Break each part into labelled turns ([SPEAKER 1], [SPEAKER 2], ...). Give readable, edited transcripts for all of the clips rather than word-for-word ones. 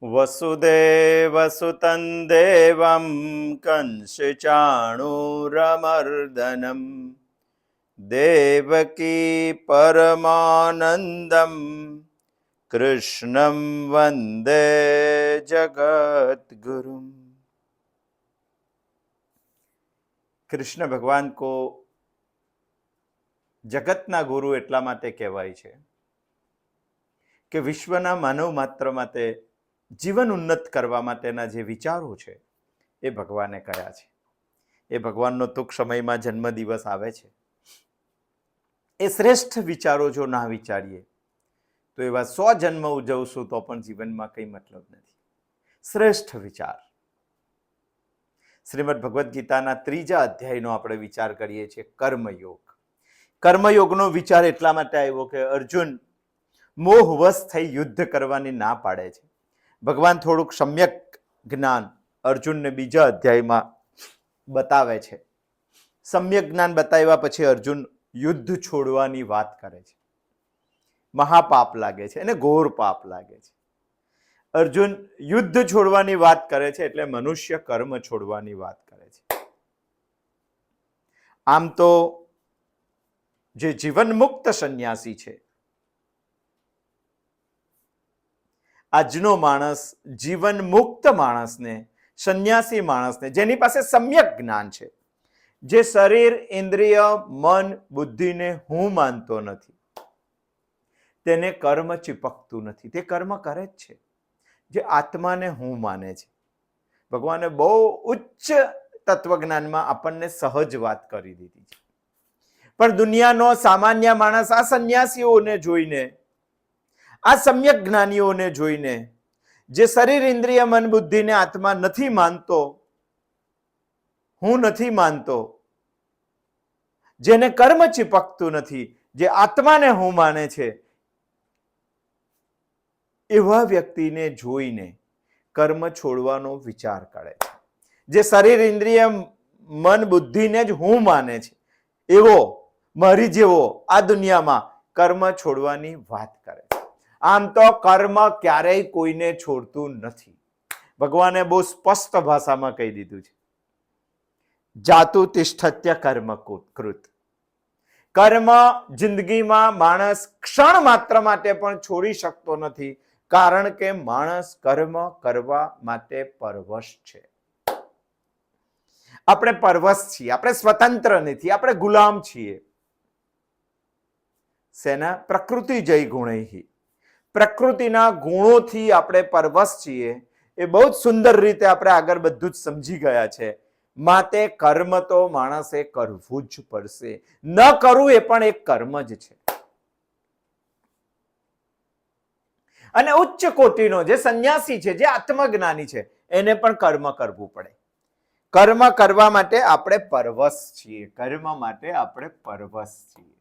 [SPEAKER 1] વસુદેવસુતં દેવં કંસચાણૂરમર્દનમ દેવકી પરમાનંદમ कृष्णं वंदे जगद्गुरु। કૃષ્ણ ભગવાન કો જગતના ગુરુ એટલા માટે કહેવાય છે કે વિશ્વના માનવ માત્ર માટે જીવન ઉન્નત કરવા માટેના જે વિચારો છે એ ભગવાને કર્યા છે. એ ભગવાનનો ટૂંક સમયમાં જન્મદિવસ આવે છે. એ શ્રેષ્ઠ વિચારો જો ના વિચારીએ તો એવા 100 જન્મ ઉજવશું તો પણ જીવનમાં કંઈ મતલબ નથી. શ્રેષ્ઠ વિચાર. શ્રીમદ ભગવદ્ ગીતાના 3જા અધ્યાયનો આપણે વિચાર કરીએ છીએ, કર્મયોગ. કર્મયોગનો વિચાર એટલા માટે આવ્યો કે અર્જુન મોહવશ થઈ યુદ્ધ કરવાની ના પાડે છે. ભગવાન થોડુંક સમ્યક જ્ઞાન અર્જુનને 2જા અધ્યાયમાં બતાવે છે. સમ્યક જ્ઞાન બતાવ્યા પછી અર્જુન યુદ્ધ છોડવાની વાત કરે છે. મહાપાપ લાગે છે અને ઘોર પાપ લાગે છે. અર્જુન યુદ્ધ છોડવાની વાત કરે છે એટલે મનુષ્ય કર્મ છોડવાની વાત કરે છે. આમ તો જે જીવન મુક્ત સંન્યાસી છે, આજનો માણસ જીવન મુક્ત માણસને, સંન્યાસી માણસને, જેની પાસે સમ્યક જ્ઞાન છે, જે શરીર, ઇન્દ્રિય, મન, બુદ્ધિને હું માનતો નથી, તેને કર્મ ચીપકતું નથી. તે કર્મ કરે જ છે. જે આત્માને હું માને છે. ભગવાને બહુ ઉચ્ચ તત્વજ્ઞાનમાં આપણને સહજ વાત કરી દીધી છે. પણ દુનિયાનો સામાન્ય માણસ આ સંન્યાસીઓને જોઈને, આ સમ્યક જ્ઞાનીઓને જોઈને, જે શરીર, ઇન્દ્રિય, મન, બુદ્ધિને આત્મા નથી માનતો, હું નથી માનતો, જેને કર્મ ચીપકતું નથી, જે આત્માને હું માને છે, એવા વ્યક્તિને જોઈને કર્મ છોડવાનો વિચાર કરે છે. જે શરીર, ઇન્દ્રિય, મન, બુદ્ધિને જ હું માને છે, એવો મારી જેવો આ દુનિયામાં કર્મ છોડવાની વાત કરે છે. આમ તો કર્મ ક્યારેય કોઈને છોડતું નથી. ભગવાને બહુ સ્પષ્ટ ભાષામાં કહી દીધું છે, જાતુ તિષ્ઠત્ય કર્મ કૃત. કર્મ જિંદગીમાં માણસ ક્ષણ માત્ર માટે પણ છોડી શકતો નથી, કારણ કે માણસ કર્મ કરવા માટે પરવશ છે. આપણે પરવશ છીએ, આપણે સ્વતંત્ર નથી, આપણે ગુલામ છીએ. સેના? પ્રકૃતિ જય ગુણૈહિ. પ્રકૃતિના ગુણોથી આપણે પરવશ છીએ. એ બહુ જ સુંદર રીતે આપણે આગળ બધું જ સમજી ગયા છે. માટે કર્મ તો માણસે કરવું જ પડશે. ન કરવું એ પણ એક કર્મ જ છે. અને ઉચ્ચ કોટીનો જે સંન્યાસી છે, જે આત્મજ્ઞાની છે, એને પણ કર્મ કરવું પડે. કર્મ કરવા માટે આપણે પરવશ છીએ. કર્મ માટે આપણે પરવશ છીએ.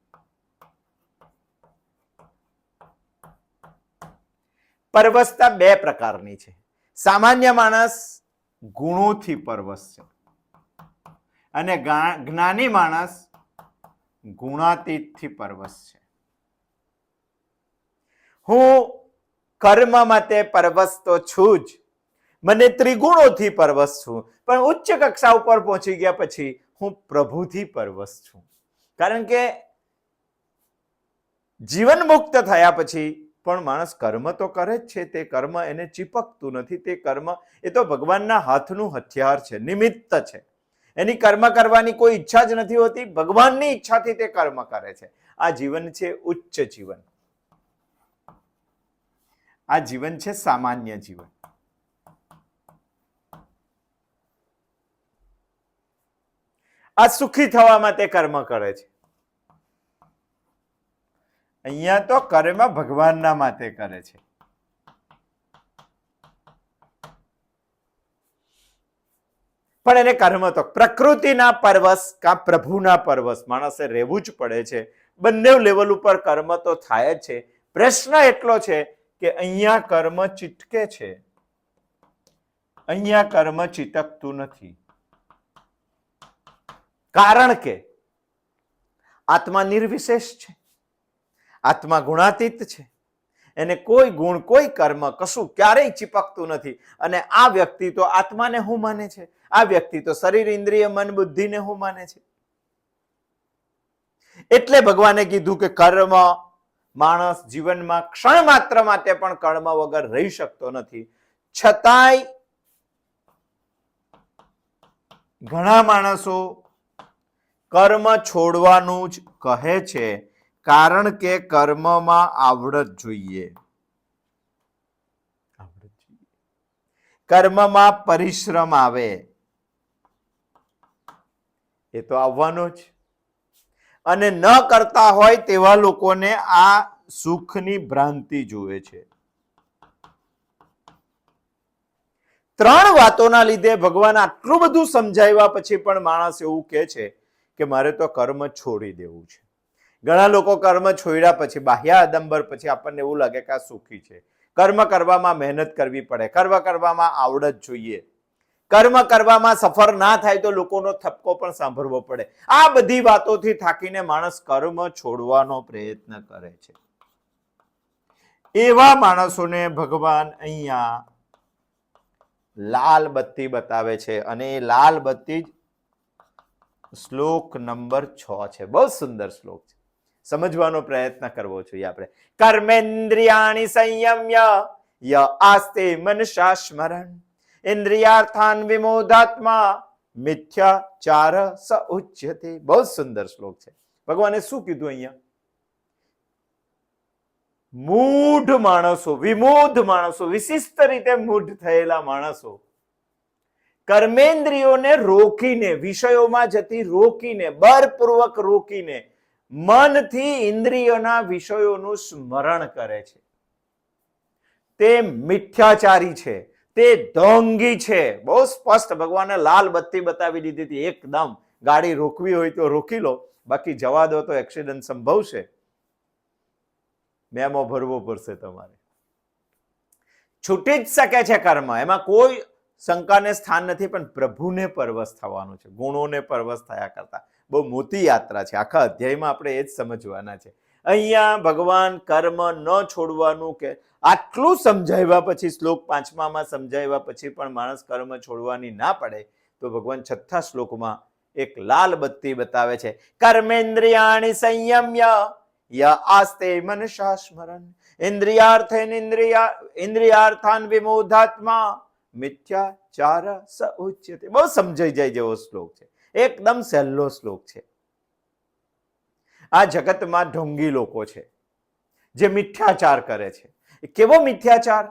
[SPEAKER 1] પરવશતા 2 પ્રકારની છે. સામાન્ય માણસ ગુણોથી પરવશ છે અને જ્ઞાની માણસ ગુણાતીતથી પરવશ છે. હું કર્મ માટે પરવશ તો છું જ, મને ત્રિગુણોથી પરવશ છું, પણ ઉચ્ચ કક્ષા ઉપર પહોંચી ગયા પછી હું પ્રભુથી પરવશ છું. કારણ કે જીવન મુક્ત થયા પછી પણ માણસ કર્મ તો કરે જ છે. તે કર્મ એને ચીપકતું નથી. તે કર્મ એ તો ભગવાનના હાથનું હથિયાર છે, નિમિત્ત છે. એની કર્મ કરવાની કોઈ ઈચ્છા જ નથી હોતી. ભગવાનની ઈચ્છાથી તે કર્મ કરે છે. આ જીવન છે ઉચ્ચ જીવન. આ જીવન છે સામાન્ય જીવન. આ સુખી થવા માટે કર્મ કરે છે. અહીંયા તો કર્મ ભગવાનના માટે કરે છે. પણ એને કર્મ તો પ્રકૃતિના પરવશ કા પ્રભુના પરવશ માણસે રહેવું જ પડે છે. બંને લેવલ ઉપર કર્મ તો થાય જ છે. પ્રશ્ન એટલો છે કે અહીંયા કર્મ ચીટકે છે, અહીંયા કર્મ ચીટકતું નથી. કારણ કે આત્મા નિર્વિશેષ છે, આત્મા ગુણાતીત છે. એને કોઈ ગુણ, કોઈ કર્મ, કશું ક્યારેય ચીપકતું નથી. અને આ વ્યક્તિ તો આત્માને હું માને છે? આ વ્યક્તિ તો શરીર, ઇન્દ્રિય, મન, બુદ્ધિને હું માને છે? એટલે ભગવાને કીધું કે કર્મ, માણસ જીવનમાં ક્ષણ માત્ર માટે પણ કર્મ વગર રહી શકતો નથી. છતાંય ઘણા માણસો કર્મ છોડવાનું જ કહે છે, કારણ કે કર્મમાં આવડત જોઈએ. કર્મમાં પરિશ્રમ આવે, એ તો આવવાનો જ. અને ન કરતા હોય તેવા લોકોને આ સુખની ભ્રાંતિ જુએ છે. ત્રણ વાતોના લીધે ભગવાન આટલું બધું સમજાવ્યા પછી પણ માણસ એવું કહે છે કે મારે તો કર્મ છોડી દેવું છે. ઘણા લોકો કર્મ છોડ્યા પછી, બાહ્ય આડંબર પછી આપણને એવું લાગે કે આ સુખી છે. કર્મ કરવામાં મહેનત કરવી પડે, કર્મ કરવામાં આવડત જોઈએ, કર્મ કરવામાં સફળ ના થાય તો લોકોનો ઠપકો પણ સાંભળવો પડે. આ બધી વાતોથી થાકીને માણસ કર્મ છોડવાનો પ્રયત્ન કરે છે. એવા માણસોને ભગવાન અહીંયા લાલ બત્તી બતાવે છે, અને એ લાલ બત્તી શ્લોક નંબર 6 છે. બહુ સુંદર શ્લોક છે, સમજવાનો પ્રયત્ન કરવો જોઈએ આપણે. કર્મેન્દ્રિયાણિ સંયમ્ય ય આસ્તે મનસા સ્મરણ ઇન્દ્રિયાર્થાન વિમોધાત્મા મિથ્યાચાર સ ઉચ્યતે. બહુ સુંદર શ્લોક છે. ભગવાને શું કીધું અહીંયા? મૂઢ માણસો, વિમૂઢ માણસો, વિશિષ્ટ રીતે મૂઢ થયેલા માણસો કર્મેન્દ્રિયોને રોકીને, વિષયોમાં જતી રોકીને, બળપૂર્વક રોકીને મનથી ઇન્દ્રિયોના વિષયોનું સ્મરણ કરે છે. તે મિથ્યાચારી છે, તે ઢોંગી છે. બહુ સ્પષ્ટ ભગવાને લાલ બત્તી બતાવી દીધી હતી. એકદમ ગાડી રોકવી હોય તો રોકી લો, બાકી જવા દો તો એક્સિડન્ટ સંભવશે, મેમો ભરવો પડશે તમારે. છૂટી જ શકે છે કર્મ, એમાં કોઈ શંકાને સ્થાન નથી. પણ પ્રભુને પરવશ થવાનું છે, ગુણોને પરવશ થયા કરતા. બહુ મોટી યાત્રા છે. આખા અધ્યાયમાં આપણે એ જ સમજવાના છે. અહીંયા ભગવાન કર્મ ન છોડવાનું કે આટલું સમજાવ્યા પછી, શ્લોક 5માં સમજાવ્યા પછી પણ માણસ કર્મ છોડવાની ના પડે, તો ભગવાન 6થા શ્લોકમાં એક લાલ બત્તી બતાવે છે. કર્મેન્દ્રિયાણિ સંયમ્ય ય આસ્તે મનસા સ્મરણ ઇન્દ્રિયાર્થેન ઇન્દ્રિયાર્થાન વિમોધાત્મા મિથ્યાચાર સ ઉચ્યતે. બહુ સમજાઈ જાય જેવો શ્લોક છે, એકદમ સહેલો શ્લોક છે. આ જગતમાં ઢોંગી લોકો છે જે મિથ્યાચાર કરે છે. કેવો મિથ્યાચાર?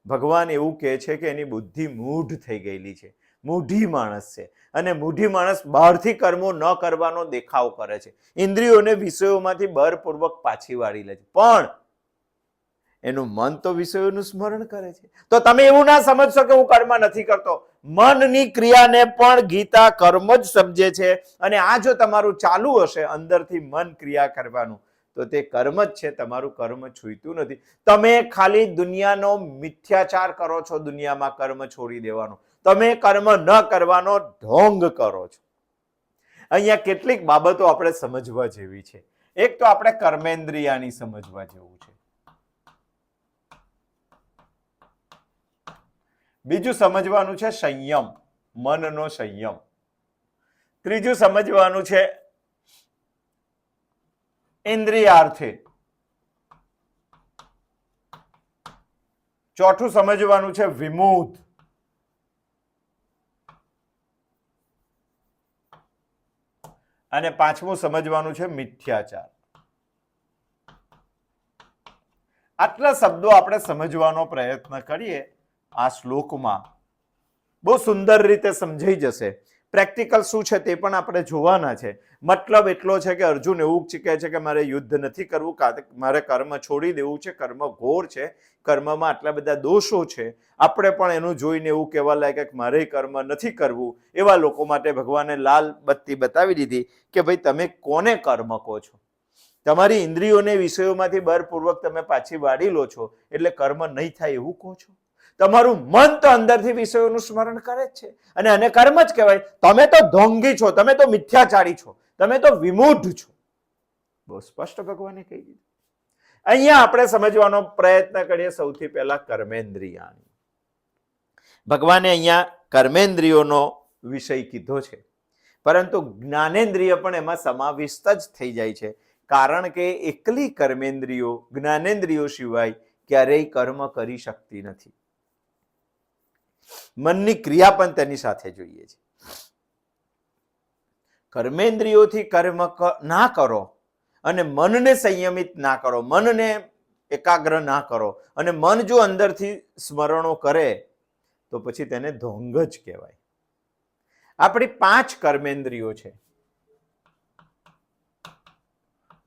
[SPEAKER 1] ભગવાન એવું કહે છે કે એની બુદ્ધિ મૂઢ થઈ ગયેલી છે, મૂઢી માણસ છે. અને મૂઢી માણસ બહારથી કર્મો ન કરવાનો દેખાવ કરે છે, ઇન્દ્રિયોને વિષયોમાંથી બળપૂર્વક પાછી વાળી લે છે, પણ એનું મન તો વિષયોનું સ્મરણ કરે છે. તો તમે એવું ના સમજશો કે હું કર્મ નથી કરતો. મનની ક્રિયાને પણ ગીતા કર્મ જ સમજે છે. અને આ જો તમારું ચાલુ હશે અંદરથી મન ક્રિયા કરવાનું, તો તે કર્મ જ છે, તમારું કર્મ છૂટતું નથી. તમે ખાલી દુનિયાનો મિથ્યાચાર કરો છો, દુનિયામાં કર્મ છોડી દેવાનો. તમે કર્મ ન કરવાનો ઢોંગ કરો છો. અહીંયા કેટલીક બાબતો આપણે સમજવા જેવી છે. એક તો આપણે કર્મેન્દ્રિયાની સમજવા જેવું છે. બીજું સમજવાનું છે સંયમ, મનનો સંયમ. ત્રીજું સમજવાનું છે ઇન્દ્રિયાર્થે. ચોથું સમજવાનું છે વિમૂઢ. અને પાંચમું સમજવાનું છે મિથ્યાચાર. આટલા શબ્દો આપણે સમજવાનો પ્રયત્ન કરીએ આ શ્લોકમાં, બહુ સુંદર રીતે સમજાઈ જશે. પ્રેક્ટિકલ શું છે તે પણ આપણે જોવાના છે. મતલબ એટલો છે કે અર્જુન એવું કહે છે કે મારે યુદ્ધ નથી કરવું, મારે કર્મ છોડી દેવું છે, કર્મ ઘોર છે, કર્મમાં આટલા બધા દોષો છે. આપણે પણ એનું જોઈને એવું કહેવા લાગે કે મારે કર્મ નથી કરવું. એવા લોકો માટે ભગવાને લાલ બત્તી બતાવી દીધી કે ભાઈ તમે કોને કર્મ કહો છો? તમારી ઇન્દ્રિયોને વિષયોમાંથી બળપૂર્વક તમે પાછી વાળી લો છો, એટલે કર્મ નહીં થાય એવું કહો છો? તમારું મન તો અંદરથી વિષયોનું સ્મરણ કરે જ છે, અને આને કર્મ જ કહેવાય. તમે તો ઢોંગી છો, તમે તો મિથ્યાચારી છો, તમે તો વિમૂઢ છો. બહુ સ્પષ્ટ ભગવાને કહી દીધું. અહીંયા આપણે સમજવાનો પ્રયત્ન કરીએ સૌથી પહેલા કર્મેન્દ્રિયાની. ભગવાને અહીંયા કર્મેન્દ્રિયોનો વિષય કીધો છે, પરંતુ જ્ઞાનેન્દ્રિય પણ એમાં સમાવિષ્ટ જ થઈ જાય છે, કારણ કે એકલી કર્મેન્દ્રિયો જ્ઞાનેન્દ્રિયો સિવાય ક્યારેય કર્મ કરી શકતી નથી. મનની ક્રિયા પણ તેની સાથે જોઈએ છે. કર્મેન્દ્રિયોથી કર્મ ના કરો અને મનને સંયમિત ના કરો, મનને એકાગ્ર ના કરો, અને મન જો અંદરથી સ્મરણો કરે તો પછી તેને ધોંગ જ કહેવાય. આપણી 5 કર્મેન્દ્રિયો છે,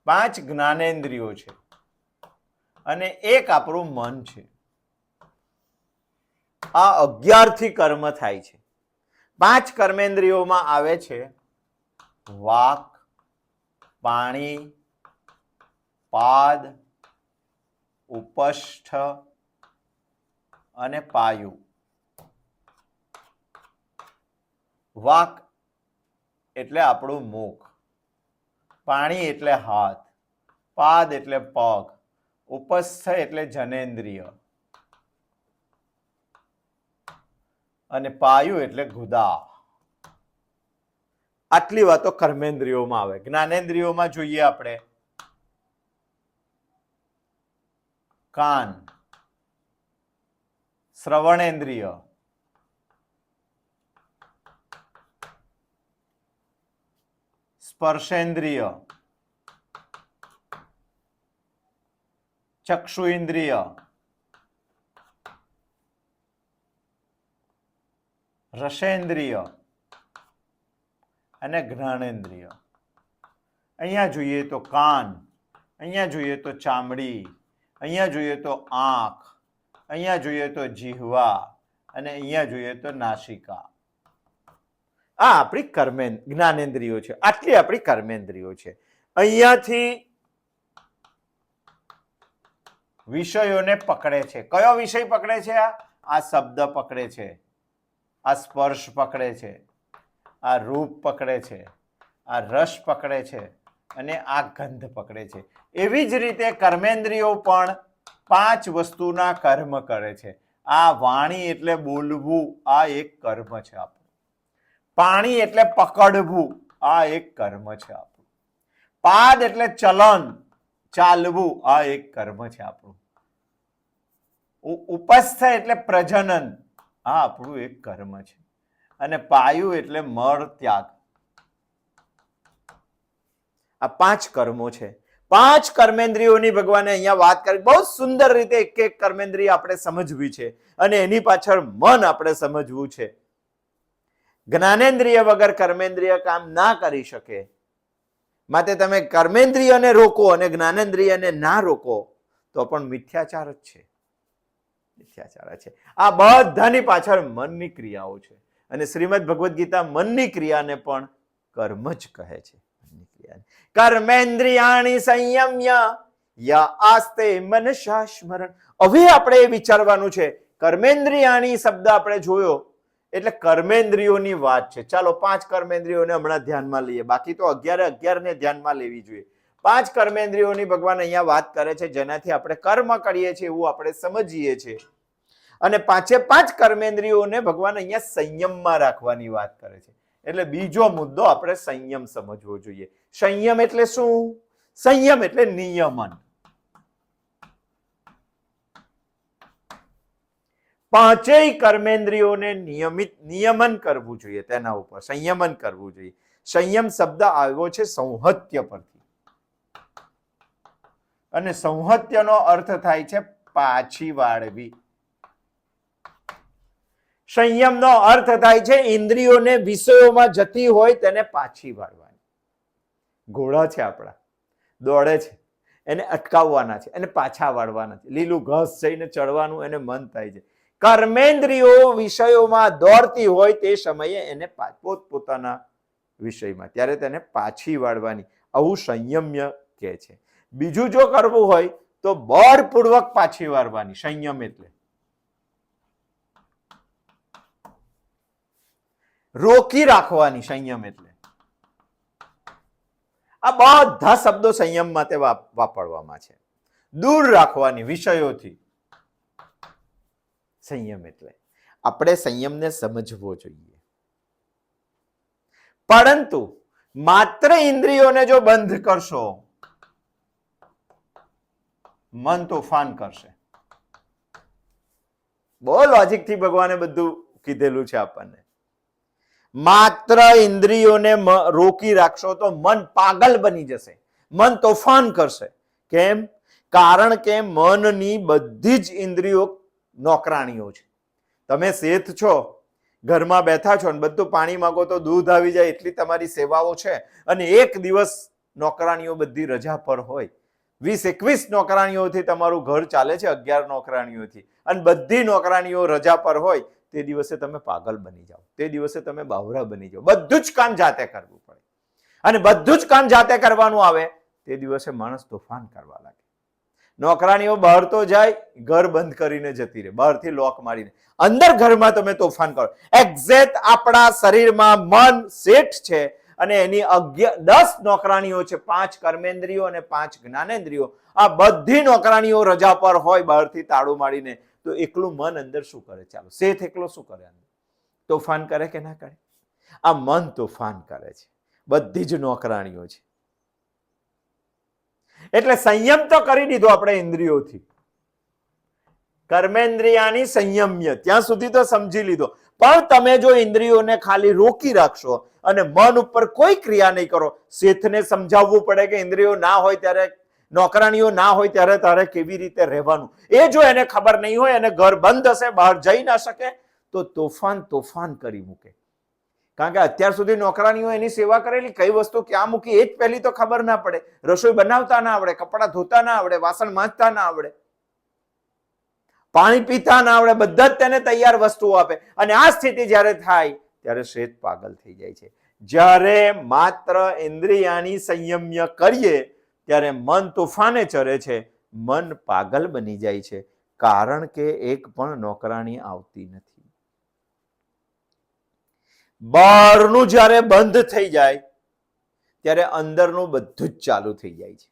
[SPEAKER 1] 5 જ્ઞાનેન્દ્રિયો છે, અને એક આપણું મન છે. આ 11 થી કર્મ થાય છે. 5 કર્મેન્દ્રિયોમાં આવે છે વાક, પાણી, પાદ, ઉપષ્ઠ અને પાયુ. વાક એટલે આપણું મુખ, પાણી એટલે હાથ, પાદ એટલે પગ, ઉપસ્થ એટલે જનેન્દ્રિય અને પાયુ એટલે ગુદા. આટલી વાતો કર્મેન્દ્રિયોમાં આવે. જ્ઞાનેન્દ્રિયોમાં જોઈએ આપણે કાન, શ્રવણેન્દ્રિય, સ્પર્શેન્દ્રિય, ચક્ષુ ઇન્દ્રિય, રસેન્દ્રિય અને જ્ઞાનેન્દ્રિય. અહીંયા જોઈએ તો કાન, અહીંયા જોઈએ તો ચામડી, અહીંયા જોઈએ તો આંખ, અહીંયા જોઈએ તો જીહવા અને અહીંયા જોઈએ તો નાસિકા. આ આપણી જ્ઞાનેન્દ્રિયો છે. આટલી આપણી કર્મેન્દ્રિયો છે. અહીંયાથી વિષયોને પકડે છે. કયો વિષય પકડે છે? આ શબ્દ પકડે છે, આ સ્પર્શ પકડે છે, આ રૂપ પકડે છે, આ રસ પકડે છે અને આ ગંધ પકડે છે. એવી જ રીતે કર્મેન્દ્રિયો પણ 5 વસ્તુના કર્મ કરે છે. આ વાણી એટલે બોલવું, આ એક કર્મ છે આપણું. પાણી એટલે પકડવું, આ એક કર્મ છે આપણું. પાદ એટલે ચલન, ચાલવું, આ એક કર્મ છે આપણું. ઉપસ્થ એટલે પ્રજનન, આ આપણું એક કર્મ છે. અને પાયુ એટલે મળ ત્યાગ. આ 5 કર્મો છે. 5 કર્મેન્દ્રિયોની ભગવાને અહીંયા વાત કરી. બહુ સુંદર રીતે એક એક કર્મેન્દ્રિય આપણે સમજવી છે અને એની પાછળ મન આપણે સમજવું છે. જ્ઞાનેન્દ્રિય વગર કર્મેન્દ્રિય કામ ના કરી શકે. માટે તમે કર્મેન્દ્રિયને રોકો અને જ્ઞાનેન્દ્રિયને ના રોકો તો પણ મિથ્યાચાર જ છે. મિથ્યાચાર છે. આ બધાની પાછળ મનની ક્રિયાઓ છે અને શ્રીમદ ભગવદ્ ગીતા મનની ક્રિયાને પણ કર્મ જ કહે છે. કર્મેન્દ્રિયાણિ સંયમ્ય યા આસ્તે મનસા સ્મરણ. હવે આપણે વિચારવાનું છે. કર્મેન્દ્રિયાણી શબ્દ આપણે જોયો એટલે કર્મેન્દ્રિયોની વાત છે. ચાલો 5 કર્મેન્દ્રિયોને હમણાં ધ્યાનમાં લઈએ, બાકી તો 11 ને ધ્યાનમાં લેવી જોઈએ. 5 કર્મેન્દ્રિયોની ભગવાન અહીંયા વાત કરે છે જેનાથી આપણે કર્મ કરીએ છીએ એવું આપણે સમજીએ છીએ. અને 5 કર્મેન્દ્રિયોને ભગવાન અહીંયા સંયમમાં રાખવાની વાત કરે છે. એટલે બીજો મુદ્દો આપણે સંયમ સમજવો જોઈએ. સંયમ એટલે શું? સંયમ એટલે નિયમન. 5 કર્મેન્દ્રિયોને નિયમન કરવું જોઈએ, તેના ઉપર સંયમન કરવું જોઈએ. સંયમ શબ્દ આવ્યો છે સંહત્ય પરથી, અને સંહત્યનો અર્થ થાય છે પાછી વાળવી. સંયમનો અર્થ થાય છે ઇન્દ્રિયોને વિષયોમાં જતી હોય તેને પાછી વાળવાની. ઘોડા છે આપણા, દોડે છે, એને અટકાવવાના છે, એને પાછા વાળવાના છે. લીલું ઘાસ જઈને ચડવાનું એને મન થાય છે. કર્મેન્દ્રિયો વિષયોમાં દોડતી હોય તે સમયે એને પોતપોતાના વિષયમાં, ત્યારે તેને પાછી વાળવાની. આવું સંયમ્ય કહે છે. બીજું જો કરવું હોય તો બળપૂર્વક પાછી વાળવાની. સંયમ એટલે રોકી રાખવાની. સંયમ એટલે આ બધા શબ્દો સંયમ માટે વાપરવામાં છે. દૂર રાખવાની વિષયોથી. સંયમ એટલે આપણે સંયમને સમજવો જોઈએ. પરંતુ માત્ર ઇન્દ્રિયોને જો બંધ કરશો, મન તોફાન કરશે. બહુ લોજિકથી ભગવાને બધું કીધેલું છે આપણને. માત્ર ઇન્દ્રિયોને રોકી રાખશો તો મન પાગલ બની જશે, મન તોફાન કરશે. કેમ? કારણ કે મનની બધી જ ઇન્દ્રિયો નોકરાણીઓ છે. તમે શેઠ છો, ઘરમાં બેઠા છો ને બધું પાણી માંગો તો દૂધ આવી જાય એટલી તમારી સેવાઓ છે, અને એક દિવસ નોકરાણીઓ બધી રજા પર હોય, 20-21 નોકરાણીઓથી તમારું ઘર ચાલે છે, 11 નોકરાણીઓથી, અને બધી નોકરાણીઓ રજા પર હોય, તે દિવસે તમે પાગલ બની જાઓ, તે દિવસે તમે બાવરા બની જાઓ. બધું જ કામ જાતે કરવું પડે, અને બધું જ કામ જાતે કરવાનું આવે તે દિવસે માણસ તોફાન કરવા લાગે. નોકરાણીઓ બહાર તો જાય, ઘર બંધ કરીને જતી રહે, બહારથી લોક મારીને. અંદર ઘરમાં તમે તોફાન કરો. એક્ઝેક્ટ આપણા શરીરમાં મન શેઠ છે અને એની 10 નોકરાણીઓ છે, 5 કર્મેન્દ્રિયો અને 5 જ્ઞાનેન્દ્રિયો. આ બધી નોકરાણીઓ રજા પર હોય બહારથી તાળું મારીને, તો એકલું મન અંદર શું કરે? ચાલો, શેઠ એકલો શું કરે? તોફાન કરે કે ના કરે? આ મન તોફાન કરે છે, બધી જ નોકરાણીઓ છે. એટલે સંયમ તો કરી દીધો આપણે ઇન્દ્રિયોથી, કર્મેન્દ્રિયાની સંયમ્ય ત્યાં સુધી તો સમજી લીધો. પણ તમે જો ઇન્દ્રિયોને ખાલી રોકી રાખશો અને મન ઉપર કોઈ ક્રિયા નહીં કરો, શેઠને સમજાવવું પડે કે ઇન્દ્રિયો ના હોય ત્યારે, નોકરાણીઓ ના હોય ત્યારે તારે કેવી રીતે રહેવાનું, એ જો એને ખબર નહીં હોય અને ઘર બંધ હશે, બહાર જઈ ના શકે, તો તોફાન કરી મૂકે. કારણ કે અત્યાર સુધી નોકરાણીઓ એની સેવા કરેલી, કઈ વસ્તુ ક્યાં મૂકી એ જ પહેલી તો ખબર ના પડે. રસોઈ બનાવતા ના આવડે, કપડાં ધોતા ના આવડે, વાસણ માંજતા ના આવડે, પાણી પીતા ના આવડે, બધા જ તેને તૈયાર વસ્તુઓ આપે. અને આ સ્થિતિ જ્યારે થાય ત્યારે શેઠ પાગલ થઈ જાય છે. જ્યારે માત્ર ઇન્દ્રિયાની સંયમ્ય કરીએ ત્યારે મન તોફાને ચરે છે, મન પાગલ બની જાય છે, કારણ કે એક પણ નોકરાણી આવતી નથી. બહારનું જ્યારે બંધ થઈ જાય ત્યારે અંદરનું બધું જ ચાલુ થઈ જાય છે.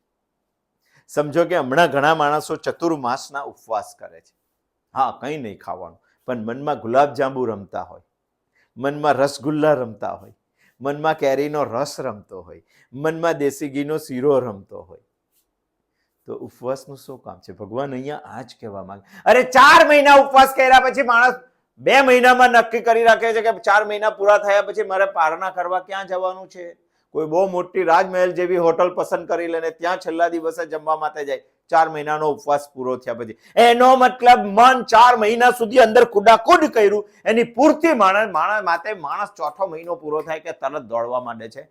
[SPEAKER 1] સમજો કે હમણાં ઘણા માણસો ચતુર્માસના ઉપવાસ કરે છે. હા, કંઈ નહીં ખાવાનું, પણ મનમાં ગુલાબજાંબુ રમતા હોય, મનમાં રસગુલ્લા રમતા હોય, મનમાં કેરીનો રસ રમતો હોય, મનમાં દેશી ઘીનો શીરો રમતો હોય, તો ઉપવાસનું શું કામ છે? ભગવાન અહીંયા આ જ કહેવા માંગે. અરે 4 મહિના ઉપવાસ કર્યા પછી માણસ 2 મહિનામાં નક્કી કરી રાખે છે કે 4 મહિના પૂરા થયા પછી મારે પારણા કરવા ક્યાં જવાનું છે. કોઈ બહુ મોટી રાજમહેલ જેવી હોટલ પસંદ કરી લે, ત્યાં છેલ્લા દિવસે જમવા માટે જાય, 4 મહિનાનો ઉપવાસ પૂરો થયા પછી. એનો મતલબ મન 4 મહિના સુધી અંદર કુડાકુડ કર્યું, એની પૂર્તિ માણસ ચોથો મહિનો પૂરો થાય કે તરત દોડવા માંડે છે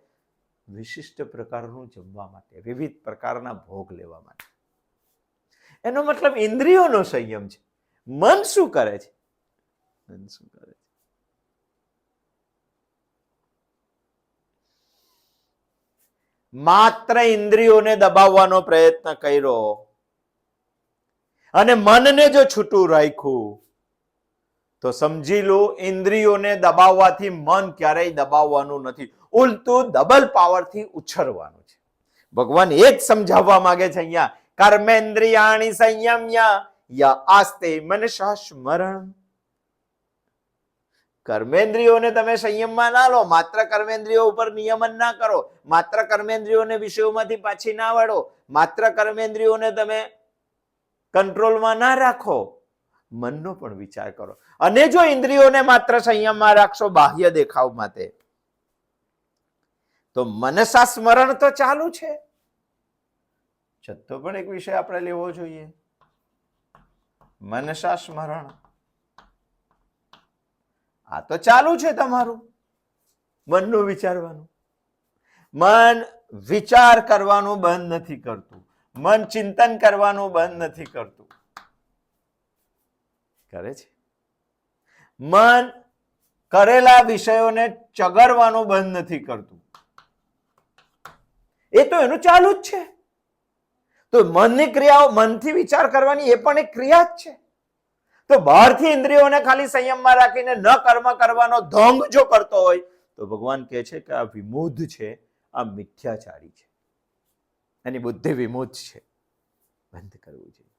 [SPEAKER 1] વિશિષ્ટ પ્રકારનું જમવા માટે, વિવિધ પ્રકારના ભોગ લેવા માટે. એનો મતલબ ઇન્દ્રિયોનો સંયમ છે. મન શું કરે છે? મન શું કરે છે? માત્ર ઇન્દ્રિયોને દબાવવાનો પ્રયત્ન કર્યો અને મનને જો છૂટું રાખ્યું તો સમજી લો, ઇન્દ્રિયોને દબાવવાથી મન ક્યારેય દબાવવાનું નથી, ઉલટું ડબલ પાવરથી ઉછળવાનું છે. ભગવાન એ જ સમજાવવા માંગે છે અહીંયા, કર્મેન્દ્રિયાણી સંયમ્ય ય આસ્તે મનસા સ્મરણ. કર્મેન્દ્રિયોને તમે સંયમમાં ના લો, માત્ર કર્મેન્દ્રિયો ઉપર નિયમન ના કરો, માત્ર કર્મેન્દ્રિયોને વિષયોમાંથી પાછી ના વળો, માત્ર કર્મેન્દ્રિયોને તમે કંટ્રોલમાં ના રાખો, મનનો પણ વિચાર કરો. અને જો ઇન્દ્રિયોને માત્ર સંયમમાં રાખશો બાહ્ય દેખાવ માટે, તો મનસા સ્મરણ તો ચાલુ છે. છતો પણ એક વિષય આપણે લેવો જોઈએ, મનસા સ્મરણ. આ તો ચાલુ છે તમારું મનનું વિચારવાનું. મન વિચાર કરવાનું બંધ નથી કરતું, મન ચિંતન કરવાનું બંધ નથી કરતું, કરે છે. મન કરેલા વિષયોને ચગરવાનું બંધ નથી કરતું, એ તો એનું ચાલુ જ છે. તો મનની ક્રિયાઓ, મનથી વિચાર કરવાની, એ પણ એક ક્રિયા જ છે. તો બહારથી ઇન્દ્રિયોને ખાલી સંયમમાં રાખીને ન કર્મ કરવાનો ધોંગ જો કરતો હોય તો ભગવાન કહે છે કે આ વિમુઢ છે, આ મિથ્યાચારી છે, એની બુદ્ધિ વિમુઢ છે. બંધ કરવું જોઈએ.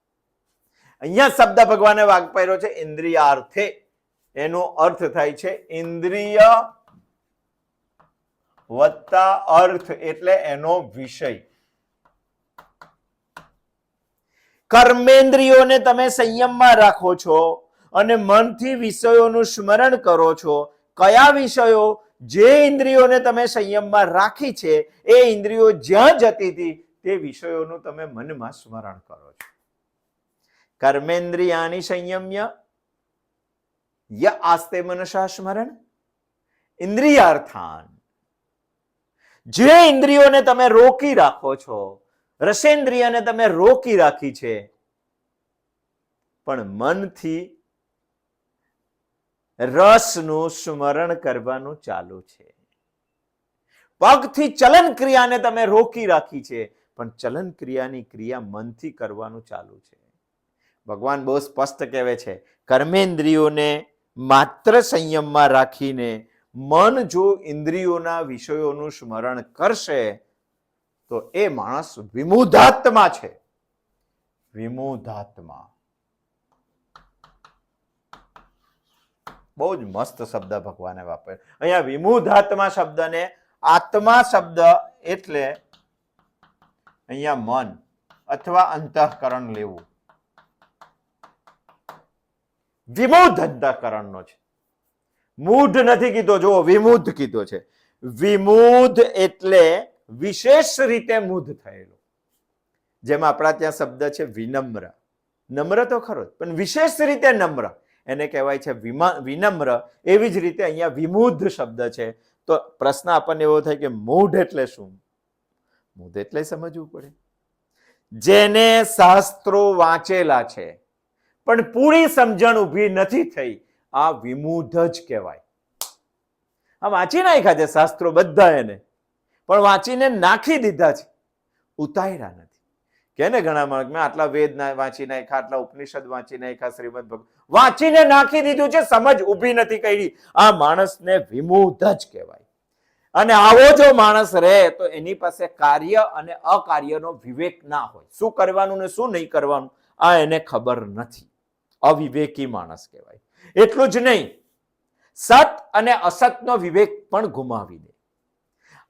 [SPEAKER 1] અહીંયા શબ્દ ભગવાને વાપર્યો છે ઇન્દ્રિયાર્થે. એનો અર્થ થાય છે ઇન્દ્રિય વત્તા અર્થ, એટલે એનો વિષય. કર્મેન્દ્રિયોને તમે સંયમમાં રાખો છો અને મનથી વિષયોનું સ્મરણ કરો છો. કયા વિષયો? જે ઇન્દ્રિયોને તમે સંયમમાં રાખી છે એ ઇન્દ્રિયો જ્યાં જતી હતી તે વિષયોનું તમે મનમાં સ્મરણ કરો છો. કર્મેન્દ્રિયાની સંયમ્ય ય આસ્તે મનસા સ્મરણ ઇન્દ્રિયાર્થાન. જે ઇન્દ્રિયોને તમે રોકી રાખો છો, રસેન્દ્રિયને તમે રોકી રાખી છે, પણ મનથી રસનું સ્મરણ કરવાનું ચાલુ છે. પગથી ચલન ક્રિયાને તમે રોકી રાખી છે, પણ ચલન ક્રિયાની ક્રિયા મનથી કરવાનું ચાલુ છે. ભગવાન બહુ સ્પષ્ટ કહેવે છે, કર્મેન્દ્રિયોને માત્ર સંયમમાં રાખીને મન જો ઇન્દ્રિયોના વિષયોનું સ્મરણ કરશે તો એ માણસ વિમુઢાત્મા છે. વિમુઢાત્મા બહુ જ મસ્ત શબ્દ ભગવાને વાપર્યો અહીંયા. વિમુઢાત્મા શબ્દને આત્મા શબ્દ એટલે અહીંયા મન અથવા અંતઃકરણ લેવું. વિમુઢ અંતઃકરણનો છે, મૂઢ નથી કીધો. જો વિમુઢ કીધો છે. વિમુઢ એટલે વિશેષ રીતે મૂઢ થયેલો. જેમ આપણા ત્યાં શબ્દ છે વિનમ્ર. નમ્ર તો ખરો પણ વિશેષ રીતે નમ્ર, એને કહેવાય છે વિનમ્ર. એવી જ રીતે અહીંયા વિમુઢ શબ્દ છે. તો પ્રશ્ન આપણને એવો થાય કે મૂઢ એટલે શું? મૂઢ એટલે સમજવું પડે. જેને શાસ્ત્રો વાંચેલા છે પણ પૂરી સમજણ ઊભી નથી થઈ, આ વિમુઢ જ કહેવાય. આ વાંચી નાખ્યા છે શાસ્ત્રો બધા એને, પણ વાંચીને નાખી દીધા છે, ઉતાર્યા નથી. કે ને ઘણા માણસ મેં આટલા વેદ વાંચી નાખ્યા, આટલા ઉપનિષદ વાંચી નાખ્યા, શ્રીમદ ભગવાન વાંચીને નાખી દીધું છે, સમજ ઊભી નથી કરી. આ માણસને વિમુઢ જ કહેવાય. અને આવો જો માણસ રહે તો એની પાસે કાર્ય અને અકાર્યનો વિવેક ના હોય. શું કરવાનું ને શું નહીં કરવાનું આ એને ખબર નથી. અવિવેકી માણસ કહેવાય. એટલું જ નહીં, સત અને અસતનો વિવેક પણ ગુમાવી દે.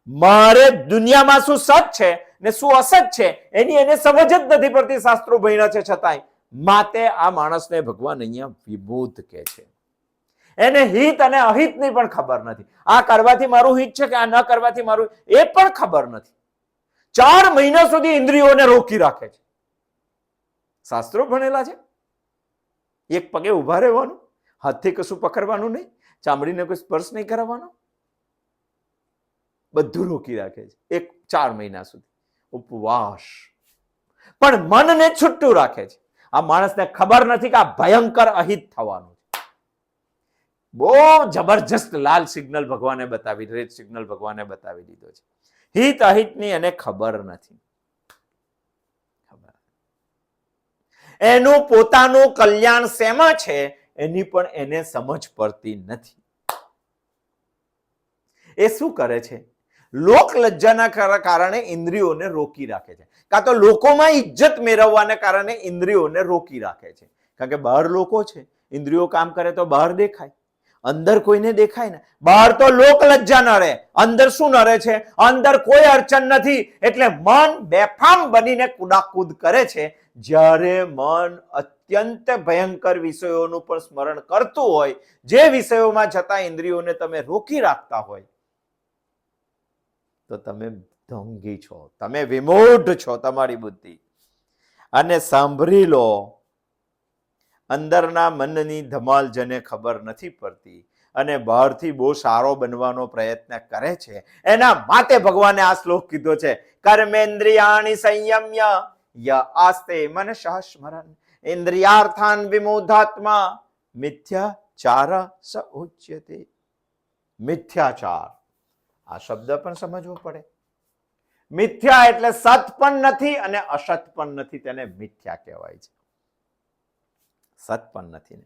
[SPEAKER 1] મારે દુનિયામાં શું સત છે ને શું અસત છે એની એને સમજ જ નથી પડતી, શાસ્ત્રો ભણ્યા છે છતાંય. માટે આ માણસને ભગવાન અહીંયા વિમુઢ કહે છે. એને હિત અને અહિતની પણ ખબર નથી. આ કરવાથી મારું હિત છે કે આ ન કરવાથી મારું, એ પણ ખબર નથી. 4 મહિના સુધી ઇન્દ્રિયોને રોકી રાખે છે. શાસ્ત્રો ભણેલા છે, એક પગે ઉભા રહેવાનું, હાથથી કશું પકડવાનું નહીં, ચામડીને કોઈ સ્પર્શ નહીં કરવાનો, બધું રોકી રાખે છે 4 મહિના સુધી. ઉપવાસ. પણ મનને છૂટું રાખે છે. આ માણસને ખબર નથી કે આ ભયંકર અહિત થવાનું છે. બહુ જબરજસ્ત લાલ સિગ્નલ ભગવાને બતાવી, રેડ સિગ્નલ ભગવાને બતાવી દીધો છે. હિત અહિતની એને ખબર નથી. એનું પોતાનું કલ્યાણ શેમાં છે એની પણ એને સમજ પડતી નથી. એ શું કરે છે? લોક લજ્જાના કારણે ઇન્દ્રિયોને રોકી રાખે છે, કાં તો લોકોમાં ઇજ્જત મેળવવાને કારણે ઇન્દ્રિયોને રોકી રાખે છે. કારણ કે બહાર લોકો છે, ઇન્દ્રિયો કામ કરે તો બહાર દેખાય, અંદર કોઈને દેખાય ને. બહાર તો લોક લજ્જા ન રહે, અંદર શું ન રહે છે? અંદર કોઈ અડચણ નથી, એટલે મન બેફામ બનીને કુદાકૂદ કરે છે. જ્યારે મન અત્યંત ભયંકર વિષયોનું પણ સ્મરણ કરતું હોય, જે વિષયોમાં જતા ઇન્દ્રિયોને તમે રોકી રાખતા હોય, તો તમે ઢોંગી છો, તમે વિમૂઢ છો, તમારી બુદ્ધિ. અને સાંભળી લો, અંદરના મનની ધમાલ જેને ખબર નથી પડતી અને બહારથી બહુ સારો બનવાનો પ્રયત્ન કરે છે, એના માટે ભગવાને આ શ્લોક કીધો છે, કર્મેન્દ્રિયાણિ સંયમ્ય ય આસ્તે મનસા સ્મરન ઇન્દ્રિયાર્થાન વિમુઢાત્મા મિથ્યાચાર સ ઉચ્યતે. મિથ્યાચાર આ શબ્દ પણ સમજવો પડે. મિથ્યા એટલે સત પણ નથી અને અસત પણ નથી, તેને મિથ્યા કહેવાય છે. સત પણ નથી ને,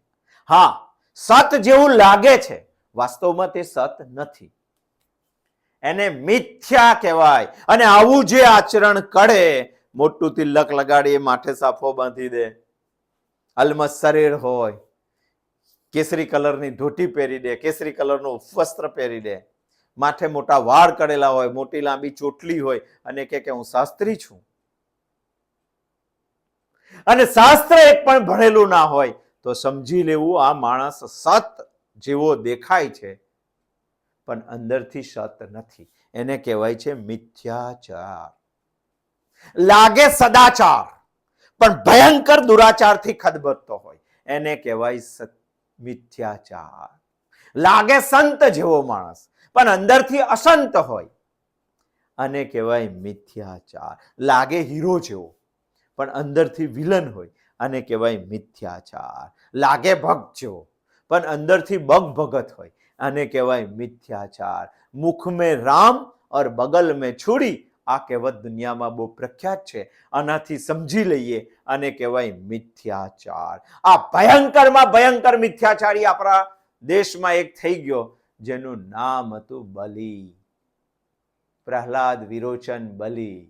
[SPEAKER 1] હા સત જેવું લાગે છે, વાસ્તવમાં તે સત નથી, એને મિથ્યા કહેવાય. અને આવું જે આચરણ કરે, મોટું તિલક લગાડી, માથે સાફો બાંધી દે, અલમસ્ત શરીર હોય, કેસરી કલરની ધોતી પહેરી દે, કેસરી કલરનું વસ્ત્ર પહેરી દે, માથે મોટા વાળ કરેલા હોય, મોટી લાંબી ચોટલી હોય, અને કે હું શાસ્ત્રી છું. અને શાસ્ત્ર એક પણ ભણેલું ના હોય તો સમજી લેવું આ માણસ સત જેવો દેખાય છે પણ અંદરથી સત નથી. એને કહેવાય છે મિથ્યાચાર. લાગે સદાચાર પણ ભયંકર દુરાચારથી ખદબદતો હોય એને કહેવાય મિથ્યાચાર. લાગે સંત જેવો માણસ પણ અંદરથી અસંત હોય અને કહેવાય મિથ્યાચાર. લાગે હીરો જેવો પણ અંદરથી વિલન હોય અને કહેવાય મિથ્યાચાર. લાગે ભક્ત જેવો પણ અંદરથી બગ ભગત હોય અને કહેવાય મિથ્યાચાર. મુખ મેં રામ और बगल में छुरी, આ કહેવત દુનિયામાં બહુ પ્રખ્યાત છે. આનાથી સમજી લઈએ અને કહેવાય મિથ્યાચાર. આ ભયંકરમાં ભયંકર મિથ્યાચારી આપણા દેશમાં એક થઈ ગયો જેનું નામ હતું બલી. પ્રહલાદ વિરોચન બલી.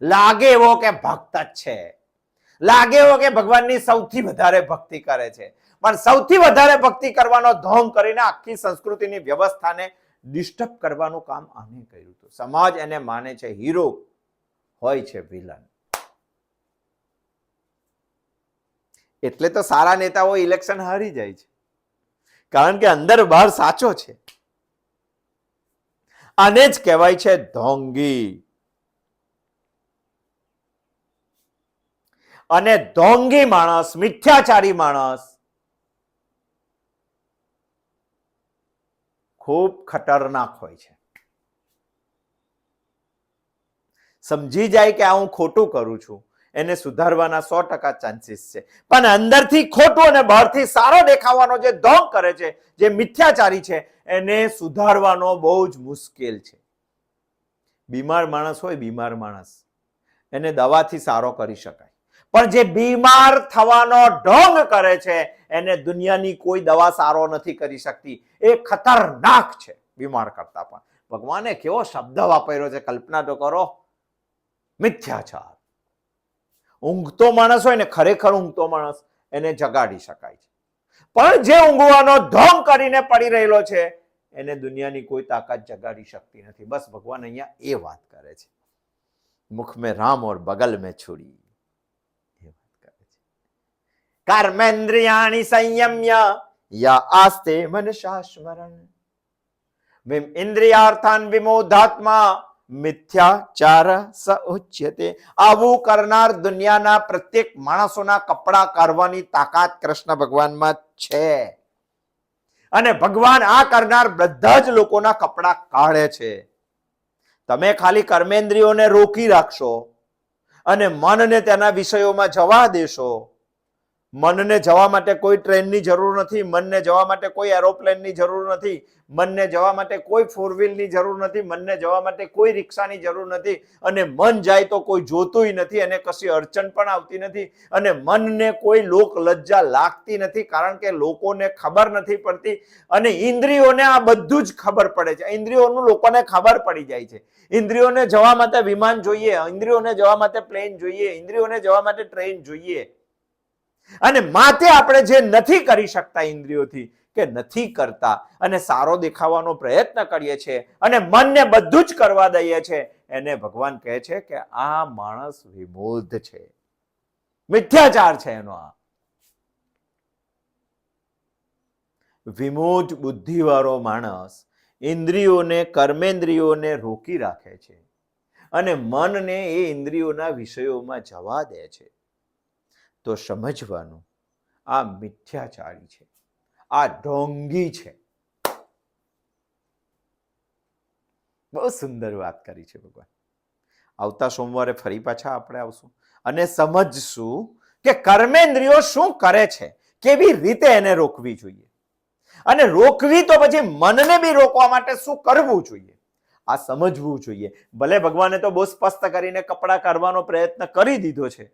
[SPEAKER 1] લાગે એવો કે ભક્ત જ છે, લાગે એવો કે ભગવાનની સૌથી વધારે ભક્તિ કરે છે, પણ સૌથી વધારે ભક્તિ કરવાનો ઢોંગ કરીને આખી સંસ્કૃતિની વ્યવસ્થાને ડિસ્ટર્બ કરવાનું કામ આને કર્યું હતું. સમાજ એને માને છે હીરો, હોય છે વિલન. એટલે તો સારા નેતાઓ ઇલેક્શન હારી જાય છે, કારણ કે અંદર બહાર સાચો છે. આને જ કહેવાય છે ઢોંગી. અને ઢોંગી માણસ, મિથ્યાચારી માણસ ખૂબ ખતરનાક હોય છે. સમજી જાય કે આ હું ખોટું કરું છું, એને સુધારવાના 100% ચાન્સીસ છે, પણ અંદરથી ખોટું અને બહારથી સારો દેખાવાનો જે ઢોંગ કરે છે, જે મિથ્યાચારી છે, એને સુધારવાનો બહુ જ મુશ્કેલ છે. બીમાર માણસ હોય, બીમાર માણસ, એને દવાથી સારો કરી શકાય, પણ જે બીમાર થવાનો ઢોંગ કરે છે એને દુનિયાની કોઈ દવા સારો નથી કરી શકતી. એ ખતરનાક છે બીમાર કરતા પણ. ભગવાને કેવો શબ્દ વાપર્યો છે, કલ્પના તો કરો. મિથ્યાચાર. ઊંઘતો માણસ હોય ને, ખરેખર ઊંઘતો માણસ, એને જગાડી શકાય છે, પણ જે ઊંઘવાનો ઢોંગ કરીને પડી રહેલો છે એને દુનિયાની કોઈ તાકાત જગાડી શકતી નથી. બસ ભગવાન અહીંયા એ વાત કરે છે. મુખ મેં રામ और बगल में छुरी. कर्मेन्द्रियाणि संयम्य या आस्ते मनसा स्मरण विम इंद्रियार्थान विमोधात्मा મિથ્યાચાર સ ઉચ્યતે. આવું કરનાર દુનિયાના પ્રત્યેક માણસોના કપડા કાઢવાની તાકાત કૃષ્ણ ભગવાનમાં છે, અને ભગવાન આ કરનાર બધા જ લોકોના કપડા કાઢે છે. તમે ખાલી કર્મેન્દ્રિયોને રોકી રાખશો અને મનને તેના વિષયોમાં જવા દેશો. મનને જવા માટે કોઈ ટ્રેનની જરૂર નથી, મનને જવા માટે કોઈ એરોપ્લેનની જરૂર નથી, મનને જવા માટે કોઈ ફોર વ્હીલની જરૂર નથી, મનને જવા માટે કોઈ રિક્ષાની જરૂર નથી. અને મન જાય તો કોઈ જોતુંય નથી, અને કશી અડચણ પણ આવતી નથી, અને મનને કોઈ લોક લજ્જા લાગતી નથી, કારણ કે લોકોને ખબર નથી પડતી, અને ઇન્દ્રિયોને આ બધું જ ખબર પડે છે. ઇન્દ્રિયોનું લોકોને ખબર પડી જાય છે. ઇન્દ્રિયોને જવા માટે વિમાન જોઈએ, ઇન્દ્રિયોને જવા માટે પ્લેન જોઈએ, ઇન્દ્રિયોને જવા માટે ટ્રેન જોઈએ. અને માતે આપણે જે નથી કરી શકતા ઇન્દ્રિયોથી, કે નથી કરતા, અને સારો દેખાવાનો પ્રયત્ન કરીએ છીએ અને મનને બધું જ કરવા દઈએ છીએ, એને ભગવાન કહે છે કે આ માણસ વિમોધ છે, મિથ્યાચાર છે એનો. આ વિમોધ બુદ્ધિવાળો માણસ ઇન્દ્રિયોને, કર્મેન્દ્રિયોને રોકી રાખે છે અને મનને એ ઇન્દ્રિયોના વિષયોમાં જવા દે છે. તો સમજવાનું આ મિથ્યાચારી છે, આ ઢોંગી છે. બહુ સુંદર વાત કરી છે ભગવાન. આવતા સોમવારે ફરી પાછા આપણે આવશું અને સમજશું કે કર્મેન્દ્રિયો શું કરે છે, કેવી રીતે એને રોકવી જોઈએ, અને રોકવી તો પછી મનને બી રોકવા માટે શું કરવું જોઈએ, આ સમજવું જોઈએ. ભલે ભગવાને તો બહુ સ્પષ્ટ કરીને કપડા કાઢવાનો પ્રયત્ન કરી દીધો છે,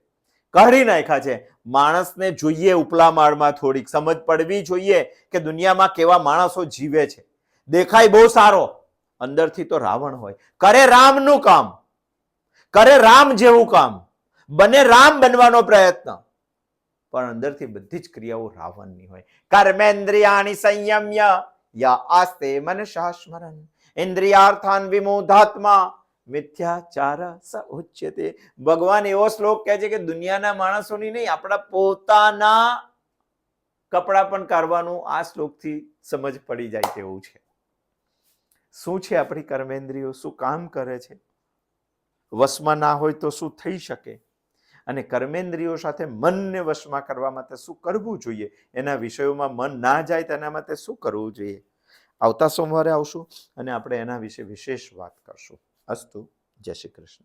[SPEAKER 1] કાઢી નાખ્યા છે. માણસને જોઈએ ઉપલા માળમાં થોડીક સમજ પડવી જોઈએ કે દુનિયામાં કેવા માણસો જીવે છે. દેખાય બહુ સારો, અંદરથી તો રાવણ હોય. કરે રામનું કામ, કરે રામ જેવું કામ, બને રામ બનવાનો પ્રયત્ન, પણ અંદરથી બધી જ ક્રિયાઓ રાવણની હોય. કર્મેન્દ્રિયાણિ સંયમ્ય યા આસ્તે મનસા સ્મરન ઇન્દ્રિયાર્થાન વિમોધાત્મા મિથ્યાચાર સ ઉચ્યતે. ભગવાન એવો શ્લોક કહે છે કે દુનિયાના માણસોની નહીં, આપણા પોતાના કપડા પણ કાઢવાનું આ શ્લોકથી સમજ પડી જાય તેવું છે. શું છે આપણી કર્મેન્દ્રિયો, શું કામ કરે છે, વશમાં ના હોય તો શું થઈ શકે, અને કર્મેન્દ્રિયો સાથે મનને વશમાં કરવા માટે શું કરવું જોઈએ, એના વિષયોમાં મન ના જાય તેના માટે શું કરવું જોઈએ. આવતા સોમવારે આવશું અને આપણે એના વિશે વિશેષ વાત કરશું. અસ્તુ. જય શ્રી કૃષ્ણ.